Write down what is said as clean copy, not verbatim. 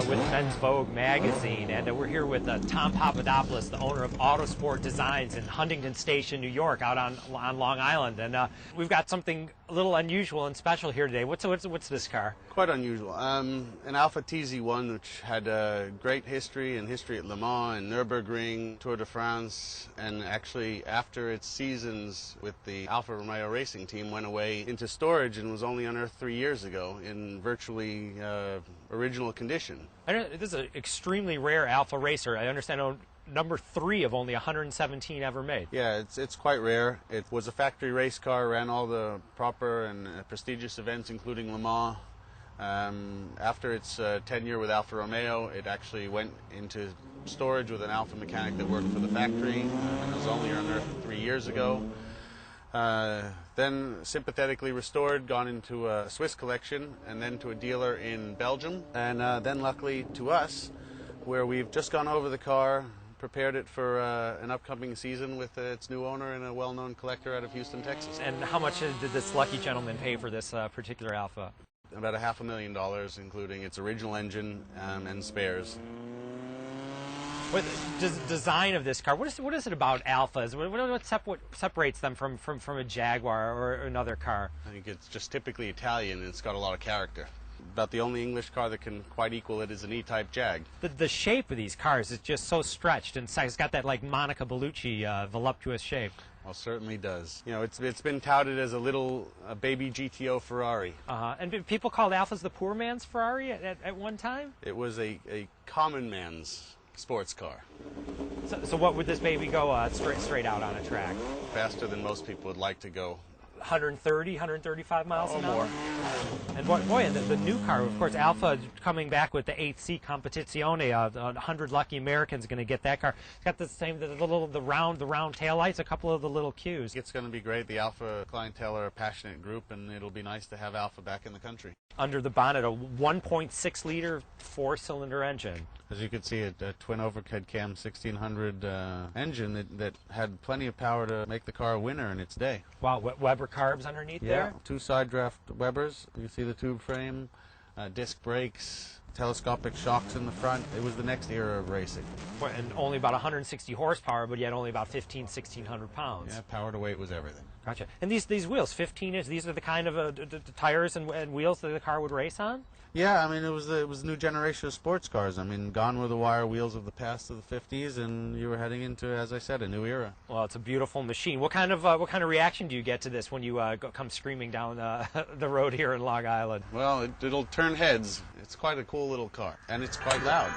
with Men's Vogue magazine, and we're here with Tom Papadopoulos, the owner of Autosport Designs in Huntington Station, New York, out on Long Island. And we've got something a little unusual and special here today. What's this car? Quite unusual. An Alfa TZ1, which had a great history at Le Mans and Nürburgring, Tour de France, and actually after its seasons with the Alfa Romeo Racing Team went away into storage and was only unearthed 3 years ago in virtually original condition. I know this is an extremely rare Alfa racer. I understand number 3 of only 117 ever made. Yeah, it's quite rare. It was a factory race car, ran all the proper and prestigious events, including Le Mans. After its tenure with Alfa Romeo, it actually went into storage with an Alfa mechanic that worked for the factory, and it was only unearthed 3 years ago. Then sympathetically restored, gone into a Swiss collection, and then to a dealer in Belgium, and then luckily to us, where we've just gone over the car, prepared it for an upcoming season with its new owner and a well-known collector out of Houston, Texas. And how much did this lucky gentleman pay for this particular Alfa? About $500,000, including its original engine and spares. What design of this car? What is it about Alfas? What separates them from a Jaguar or another car? I think it's just typically Italian, and it's got a lot of character. About the only English car that can quite equal it is an E-Type Jag. The shape of these cars is just so stretched, and it's got that like Monica Bellucci voluptuous shape. Well, certainly does. You know, it's been touted as a baby GTO Ferrari. And people called Alfas the poor man's Ferrari at one time? It was a common man's sports car. So what would this baby go straight out on a track? Faster than most people would like to go. 130, 135 miles an hour? More. And boy, the new car, of course, Alfa coming back with the 8C Competizione, 100 lucky Americans are going to get that car. It's got the round taillights, a couple of the little cues. It's going to be great. The Alfa clientele are a passionate group, and it'll be nice to have Alfa back in the country. Under the bonnet, a 1.6-liter 4-cylinder engine. As you can see, a twin overhead cam 1600 engine that had plenty of power to make the car a winner in its day. Wow, Weber carbs underneath there? 2 side draft Webers. You see the tube frame, disc brakes, telescopic shocks in the front. It was the next era of racing. And only about 160 horsepower, but yet only about 1,600 pounds. Yeah, power to weight was everything. Gotcha. And these wheels, 15-inch, these are the kind of the tires and wheels that the car would race on? Yeah, I mean, it was the new generation of sports cars. I mean, gone were the wire wheels of the past of the 50s, and you were heading into, as I said, a new era. Well, it's a beautiful machine. What kind of reaction do you get to this when you come screaming down the road here in Long Island? Well, it'll turn heads. It's quite a cool little car, and it's quite loud.